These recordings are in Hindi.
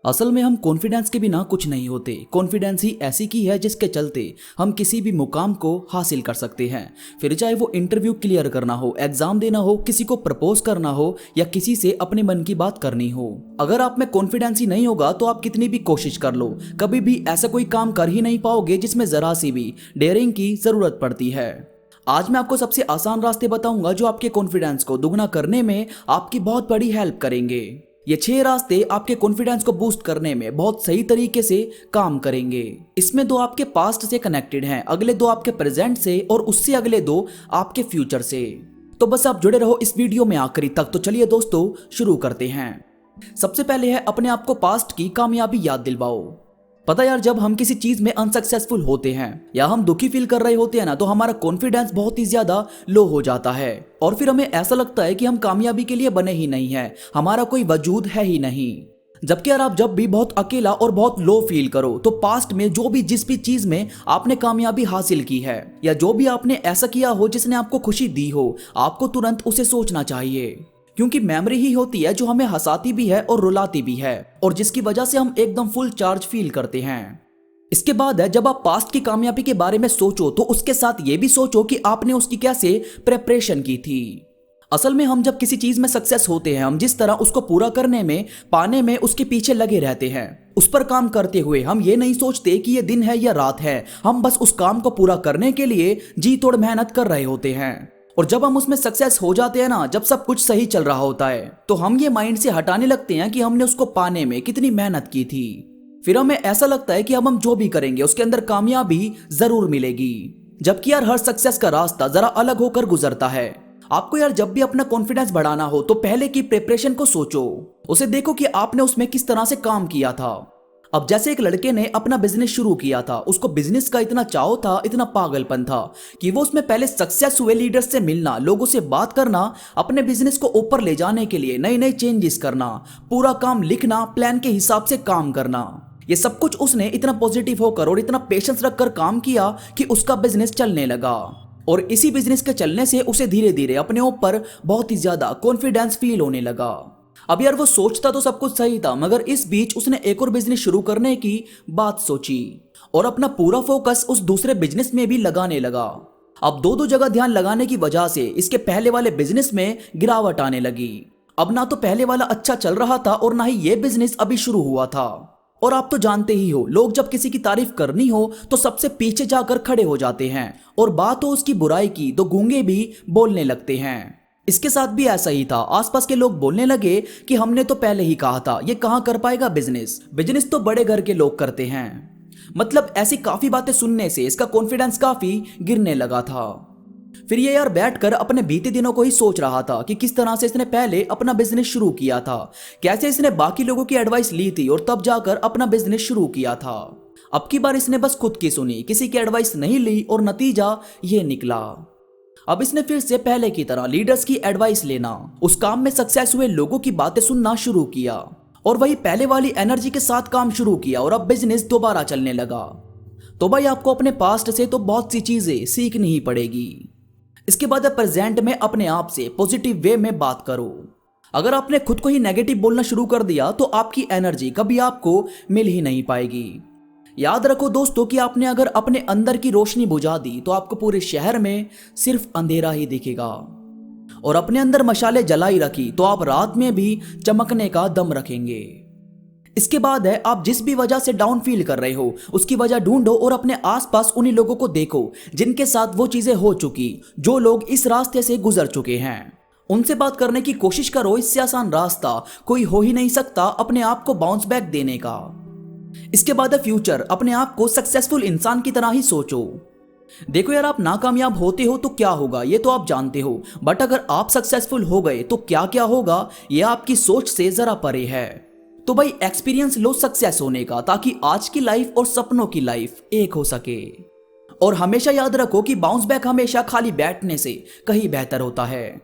असल में हम कॉन्फिडेंस के बिना कुछ नहीं होते। कॉन्फिडेंस ही ऐसी की है जिसके चलते हम किसी भी मुकाम को हासिल कर सकते हैं। फिर चाहे वो इंटरव्यू क्लियर करना हो, एग्जाम देना हो, किसी को प्रपोज करना हो या किसी से अपने मन की बात करनी हो। अगर आप में कॉन्फिडेंस ही नहीं होगा तो आप कितनी भी कोशिश कर लो, कभी भी ऐसा कोई काम कर ही नहीं पाओगे जिसमें जरा सी भी डेयरिंग की जरूरत पड़ती है। आज मैं आपको सबसे आसान रास्ते बताऊंगा जो आपके कॉन्फिडेंस को दुगना करने में आपकी बहुत बड़ी हेल्प करेंगे। ये 6 रास्ते आपके कॉन्फिडेंस को बूस्ट करने में बहुत सही तरीके से काम करेंगे। इसमें 2 आपके पास्ट से कनेक्टेड हैं, अगले 2 आपके प्रेजेंट से और उससे अगले 2 आपके फ्यूचर से। तो बस आप जुड़े रहो इस वीडियो में आखिरी तक। तो चलिए दोस्तों शुरू करते हैं। सबसे पहले है अपने आप को पास्ट की कामयाबी याद दिलवाओ। पता यार, जब हम किसी चीज में अनसक्सेसफुल होते हैं या हम दुखी फील कर रहे होते हैं ना, तो हमारा कॉन्फिडेंस बहुत ही ज्यादा लो हो जाता है और फिर हमें ऐसा लगता है कि हम कामयाबी के लिए बने ही नहीं हैं, हमारा कोई वजूद है ही नहीं। जबकि यार आप जब भी बहुत अकेला और बहुत लो फील करो तो पास्ट में जो भी जिस भी चीज में आपने कामयाबी हासिल की है या जो भी आपने ऐसा किया हो जिसने आपको खुशी दी हो, आपको तुरंत उसे सोचना चाहिए। क्योंकि मेमोरी ही होती है जो हमें हंसाती भी है और रुलाती भी है और जिसकी वजह से हम एकदम फुल चार्ज फील करते हैं। इसके बाद है, जब आप पास्ट की कामयाबी के बारे में सोचो तो उसके साथ ये भी सोचो कि आपने उसकी कैसे प्रेपरेशन की थी। असल में हम जब किसी चीज में सक्सेस होते हैं, हम जिस तरह उसको पूरा करने में, पाने में उसके पीछे लगे रहते हैं, उस पर काम करते हुए हम ये नहीं सोचते कि ये दिन है या रात है, हम बस उस काम को पूरा करने के लिए जी तोड़ मेहनत कर रहे होते हैं। और जब हम उसमें सक्सेस हो जाते हैं ना, जब सब कुछ सही चल रहा होता है, तो हम ये माइंड से हटाने लगते हैं कि हमने उसको पाने में कितनी मेहनत की थी। फिर हमें ऐसा लगता है कि अब हम जो भी करेंगे उसके अंदर कामयाबी जरूर मिलेगी। जबकि यार हर सक्सेस का रास्ता जरा अलग होकर गुजरता है। आपको यार जब भी अपना कॉन्फिडेंस बढ़ाना हो तो पहले की प्रिपरेशन को सोचो, उसे देखो कि आपने उसमें किस तरह से काम किया था। अब जैसे एक लड़के ने अपना बिजनेस शुरू किया था, उसको बिजनेस का इतना चाव था, इतना पागलपन था कि वो उसमें पहले सक्सेस हुए लीडर्स से मिलना, लोगों से बात करना, अपने बिजनेस को ऊपर ले जाने के लिए नए नए चेंजेस करना, पूरा काम लिखना, प्लान के हिसाब से काम करना, ये सब कुछ उसने इतना पॉजिटिव होकर और इतना पेशेंस रखकर काम किया कि उसका बिजनेस चलने लगा। और इसी बिजनेस के चलने से उसे धीरे धीरे अपने ऊपर बहुत ही ज्यादा कॉन्फिडेंस फील होने लगा। अब यार वो सोचता तो सब कुछ सही था, मगर इस बीच उसने एक और बिजनेस शुरू करने की बात सोची और अपना पूरा फोकस उस दूसरे बिजनेस में भी लगाने लगा। अब दो जगह ध्यान लगाने की वजह से इसके पहले वाले बिजनेस में गिरावट आने लगी। अब ना तो पहले वाला अच्छा चल रहा था और ना ही ये बिजनेस अभी शुरू हुआ था। और आप तो जानते ही हो, लोग जब किसी की तारीफ करनी हो तो सबसे पीछे जाकर खड़े हो जाते हैं और बात हो उसकी बुराई की तो गूंगे भी बोलने लगते हैं। इसके साथ भी ऐसा ही था। आसपास के लोग बोलने लगे कि हमने तो पहले ही कहा था, ये कहां कर पाएगा बिजनेस, बिजनेस तो बड़े घर के लोग करते हैं। मतलब ऐसी काफी बातें सुनने से इसका कॉन्फिडेंस काफी गिरने लगा था। फिर ये यार बैठकर अपने बीते दिनों को ही सोच रहा था कि किस तरह से इसने पहले अपना बिजनेस शुरू किया था, कैसे इसने बाकी लोगों की एडवाइस ली थी और तब जाकर अपना बिजनेस शुरू किया था। अब की बार इसने बस खुद की सुनी, किसी की एडवाइस नहीं ली और नतीजा ये निकला। अब इसने फिर से पहले की तरह लीडर्स की एडवाइस लेना, उस काम में सक्सेस हुए लोगों की बातें सुनना शुरू किया और वही पहले वाली एनर्जी के साथ काम शुरू किया और अब बिजनेस दोबारा चलने लगा। तो भाई आपको अपने पास्ट से तो बहुत सी चीजें सीखनी ही पड़ेगी। इसके बाद प्रेजेंट में अपने आप से पॉजिटिव वे में बात करो। अगर आपने खुद को ही नेगेटिव बोलना शुरू कर दिया तो आपकी एनर्जी कभी आपको मिल ही नहीं पाएगी। याद रखो दोस्तों कि आपने अगर अपने अंदर की रोशनी बुझा दी तो आपको पूरे शहर में सिर्फ अंधेरा ही दिखेगा, और अपने अंदर मशाले जलाई रखी तो आप रात में भी चमकने का दम रखेंगे। इसके बाद है, आप जिस भी वजह से डाउन फील कर रहे हो उसकी वजह ढूंढो और अपने आसपास उन्हीं लोगों को देखो जिनके साथ वो चीजें हो चुकी, जो लोग इस रास्ते से गुजर चुके हैं। उनसे बात करने की कोशिश करो। इससे आसान रास्ता कोई हो ही नहीं सकता अपने आप को बाउंस बैक देने का। इसके बाद है फ्यूचर। अपने आप को सक्सेसफुल इंसान की तरह ही सोचो। देखो यार, आप नाकामयाब होते हो तो क्या होगा ये तो आप जानते हो, बट अगर आप सक्सेसफुल हो गए तो क्या क्या होगा ये आपकी सोच से जरा परे है। तो भाई एक्सपीरियंस लो सक्सेस होने का, ताकि आज की लाइफ और सपनों की लाइफ एक हो सके। और हमेशा याद रखो कि बाउंस बैक हमेशा खाली बैठने से कहीं बेहतर होता है।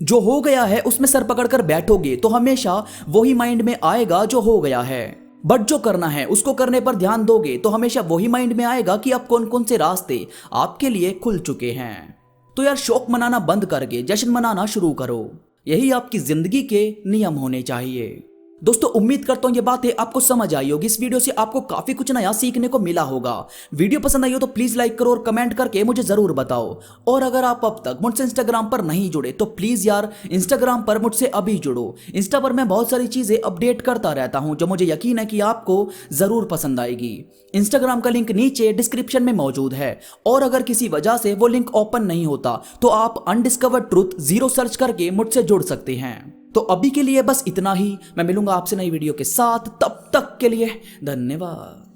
जो हो गया है उसमें सर पकड़कर बैठोगे तो हमेशा वही माइंड में आएगा जो हो गया है, बट जो करना है उसको करने पर ध्यान दोगे तो हमेशा वही माइंड में आएगा कि अब कौन कौन से रास्ते आपके लिए खुल चुके हैं। तो यार शौक मनाना बंद करके जश्न मनाना शुरू करो। यही आपकी जिंदगी के नियम होने चाहिए। दोस्तों उम्मीद करता हूं ये बातें आपको समझ आई होगी। इस वीडियो से आपको काफी कुछ नया सीखने को मिला होगा। वीडियो पसंद आई हो तो प्लीज लाइक करो और कमेंट करके मुझे जरूर बताओ। और अगर आप अब तक मुझसे इंस्टाग्राम पर नहीं जुड़े तो प्लीज यार इंस्टाग्राम पर मुझसे अभी जुड़ो। इंस्टा पर मैं बहुत सारी चीजें अपडेट करता रहता हूं जो मुझे यकीन है कि आपको जरूर पसंद आएगी। इंस्टाग्राम का लिंक नीचे डिस्क्रिप्शन में मौजूद है और अगर किसी वजह से वो लिंक ओपन नहीं होता तो आप अनडिस्कवर्ड ट्रूथ 0 सर्च करके मुझसे जुड़ सकते हैं। तो अभी के लिए बस इतना ही। मैं मिलूंगा आपसे नई वीडियो के साथ, तब तक के लिए धन्यवाद।